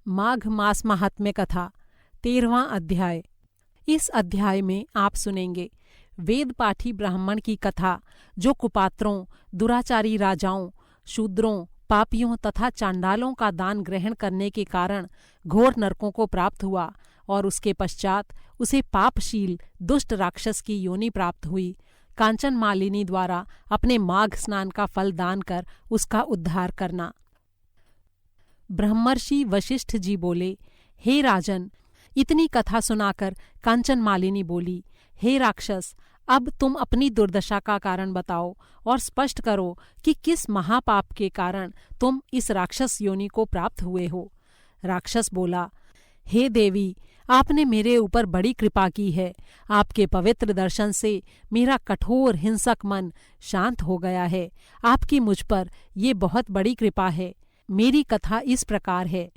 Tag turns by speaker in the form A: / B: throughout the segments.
A: माघ मास महात्म्य कथा 13वां अध्याय। इस अध्याय में आप सुनेंगे वेद पाठी ब्राह्मण की कथा जो कुपात्रों, दुराचारी राजाओं, शूद्रों, पापियों तथा चांडालों का दान ग्रहण करने के कारण घोर नरकों को प्राप्त हुआ और उसके पश्चात उसे पापशील दुष्ट राक्षस की योनि प्राप्त हुई। कांचन मालिनी द्वारा अपने माघ स्नान का फल दान कर उसका उद्धार करना। ब्रह्मर्षि वशिष्ठ जी बोले, हे राजन, इतनी कथा सुनाकर कांचन मालिनी बोली, हे राक्षस, अब तुम अपनी दुर्दशा का कारण बताओ और स्पष्ट करो कि किस महापाप के कारण तुम इस राक्षस योनि को प्राप्त हुए हो। राक्षस बोला, हे देवी, आपने मेरे ऊपर बड़ी कृपा की है। आपके पवित्र दर्शन से मेरा कठोर हिंसक मन शांत हो गया है। आपकी मुझ पर ये बहुत बड़ी कृपा है। मेरी कथा इस प्रकार है।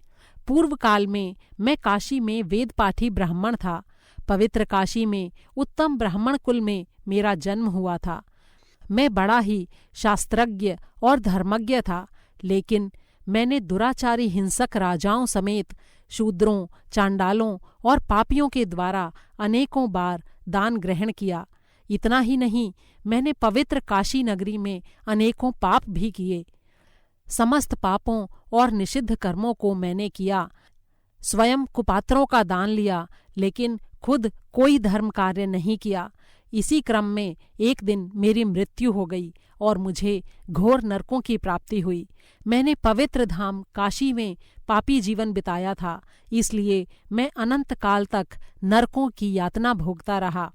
A: पूर्व काल में मैं काशी में वेद पाठी ब्राह्मण था। पवित्र काशी में उत्तम ब्राह्मण कुल में मेरा जन्म हुआ था। मैं बड़ा ही शास्त्रज्ञ और धर्मज्ञ था, लेकिन मैंने दुराचारी हिंसक राजाओं समेत शूद्रों, चांडालों और पापियों के द्वारा अनेकों बार दान ग्रहण किया। इतना ही नहीं, मैंने पवित्र काशी नगरी में अनेकों पाप भी किए। समस्त पापों और निषिद्ध कर्मों को मैंने किया। स्वयं कुपात्रों का दान लिया, लेकिन खुद कोई धर्म कार्य नहीं किया। इसी क्रम में एक दिन मेरी मृत्यु हो गई और मुझे घोर नरकों की प्राप्ति हुई। मैंने पवित्र धाम काशी में पापी जीवन बिताया था, इसलिए मैं अनंत काल तक नरकों की यातना भोगता रहा।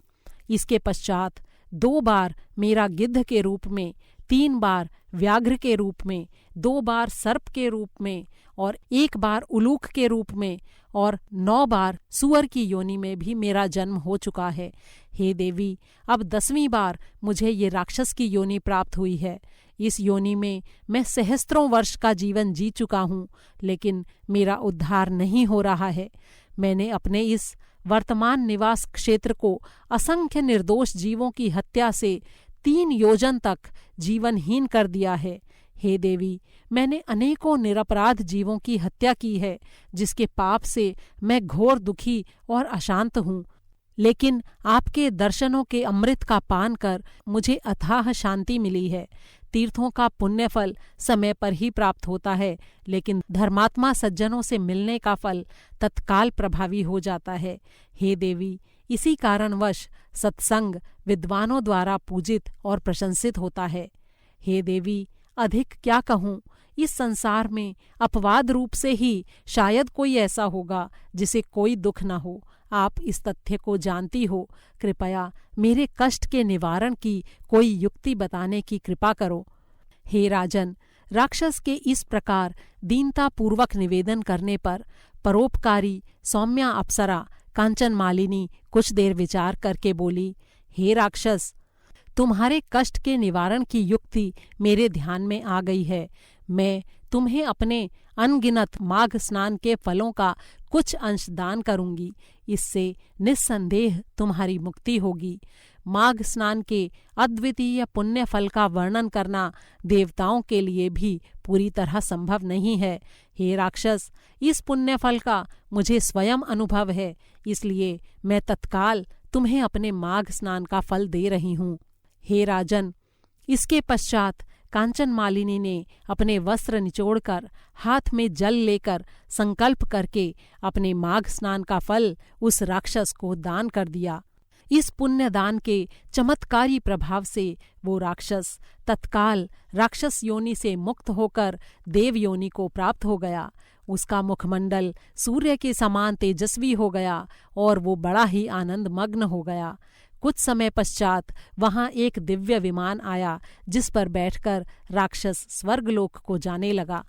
A: इसके पश्चात 2 बार मेरा गिद्ध के रूप में, 3 बार व्याघ्र के रूप में, 2 बार सर्प के रूप में और 1 बार उलूक के रूप में और 9 बार सुअर की योनि में भी मेरा जन्म हो चुका है। हे देवी, अब 10वीं बार मुझे ये राक्षस की योनि प्राप्त हुई है। इस योनि में मैं सहस्त्रों वर्ष का जीवन जी चुका हूँ, लेकिन मेरा उद्धार नहीं हो रहा है। मैंने अपने इस वर्तमान निवास क्षेत्र को असंख्य निर्दोष जीवों की हत्या से 3 योजन तक जीवनहीन कर दिया है। हे देवी, मैंने अनेकों निरपराध जीवों की हत्या की है, जिसके पाप से मैं घोर दुखी और अशांत हूँ। लेकिन आपके दर्शनों के अमृत का पान कर मुझे अथाह शांति मिली है। तीर्थों का पुण्य फल समय पर ही प्राप्त होता है, लेकिन धर्मात्मा सज्जनों से मिलने का फल तत्काल प्रभावी हो जाता है। हे देवी, इसी कारणवश सत्संग विद्वानों द्वारा पूजित और प्रशंसित होता है। हे देवी, अधिक क्या कहूँ, इस संसार में अपवाद रूप से ही शायद कोई ऐसा होगा जिसे कोई दुख न हो। आप इस तथ्य को जानती हो। कृपया मेरे कष्ट के निवारण की कोई युक्ति बताने की कृपा करो। हे राजन, राक्षस के इस प्रकार दीनतापूर्वक निवेदन करने पर परोपकारी सौम्या अप्सरा कांचन मालिनी कुछ देर विचार करके बोली, हे राक्षस, तुम्हारे कष्ट के निवारण की युक्ति मेरे ध्यान में आ गई है। मैं तुम्हें अपने अनगिनत माघ स्नान के फलों का कुछ अंश दान करूंगी। इससे निस्संदेह तुम्हारी मुक्ति होगी। माघ स्नान के अद्वितीय पुण्य फल का वर्णन करना देवताओं के लिए भी पूरी तरह संभव नहीं है। हे राक्षस, इस पुण्य फल का मुझे स्वयं अनुभव है, इसलिए मैं तत्काल तुम्हें अपने माघ स्नान का फल दे रही हूँ। हे राजन, इसके पश्चात कांचन मालिनी ने अपने वस्त्र निचोड़कर हाथ में जल लेकर संकल्प करके अपने माघ स्नान का फल उस राक्षस को दान कर दिया। इस पुण्य दान के चमत्कारी प्रभाव से वो राक्षस तत्काल राक्षस योनि से मुक्त होकर देव योनि को प्राप्त हो गया। उसका मुखमंडल सूर्य के समान तेजस्वी हो गया और वो बड़ा ही आनंद मग्न हो गया। कुछ समय पश्चात वहां एक दिव्य विमान आया, जिस पर बैठकर राक्षस स्वर्गलोक को जाने लगा।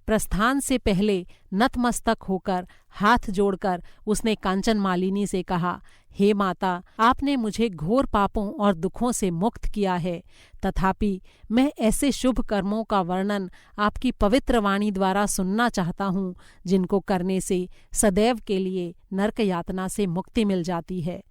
A: प्रस्थान से पहले नतमस्तक होकर हाथ जोड़कर उसने कांचन मालिनी से कहा, हे माता, आपने मुझे घोर पापों और दुखों से मुक्त किया है, तथापि मैं ऐसे शुभ कर्मों का वर्णन आपकी पवित्र वाणी द्वारा सुनना चाहता हूँ, जिनको करने से सदैव के लिए नरक यातना से मुक्ति मिल जाती है।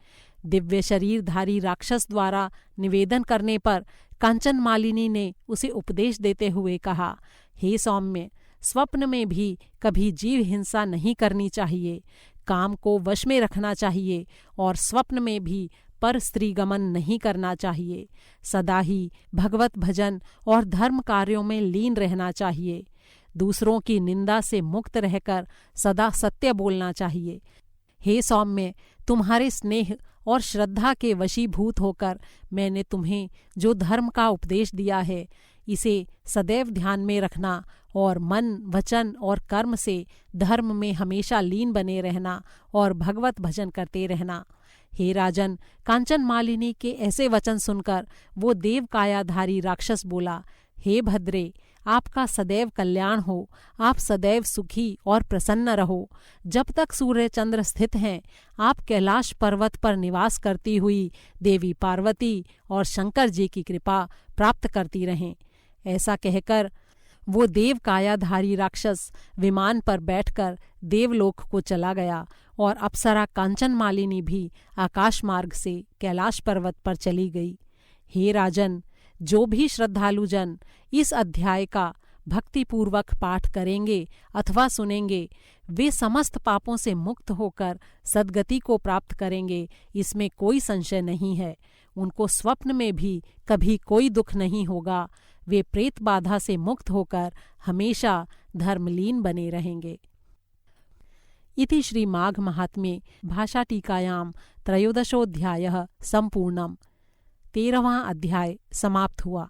A: दिव्य शरीरधारी राक्षस द्वारा निवेदन करने पर कांचन मालिनी ने उसे उपदेश देते हुए कहा, हे सौम्य, स्वप्न में भी कभी जीव हिंसा नहीं करनी चाहिए, काम को वश में रखना चाहिए और स्वप्न में भी पर स्त्रीगमन नहीं करना चाहिए। सदा ही भगवत भजन और धर्म कार्यों में लीन रहना चाहिए। दूसरों की निंदा से मुक्त रहकर सदा सत्य बोलना चाहिए। हे सौम्य, तुम्हारे स्नेह और श्रद्धा के वशीभूत होकर मैंने तुम्हें जो धर्म का उपदेश दिया है, इसे सदैव ध्यान में रखना और मन, वचन और कर्म से धर्म में हमेशा लीन बने रहना और भगवत भजन करते रहना। हे राजन, कांचन मालिनी के ऐसे वचन सुनकर वो देव कायाधारी राक्षस बोला, हे भद्रे, आपका सदैव कल्याण हो, आप सदैव सुखी और प्रसन्न रहो। जब तक सूर्य चंद्र स्थित हैं, आप कैलाश पर्वत पर निवास करती हुई देवी पार्वती और शंकर जी की कृपा प्राप्त करती रहें। ऐसा कहकर वो देव कायाधारी राक्षस विमान पर बैठकर देवलोक को चला गया और अप्सरा कांचन मालिनी भी आकाश मार्ग से कैलाश पर्वत पर चली गई। हे राजन, जो भी श्रद्धालु जन इस अध्याय का भक्तिपूर्वक पाठ करेंगे अथवा सुनेंगे, वे समस्त पापों से मुक्त होकर सद्गति को प्राप्त करेंगे, इसमें कोई संशय नहीं है। उनको स्वप्न में भी कभी कोई दुख नहीं होगा। वे प्रेत बाधा से मुक्त होकर हमेशा धर्मलीन बने रहेंगे। इति श्री माघ महात्म्ये भाषा टीकायां त्रयोदशोऽध्यायः संपूर्णम्। 13वां अध्याय समाप्त हुआ।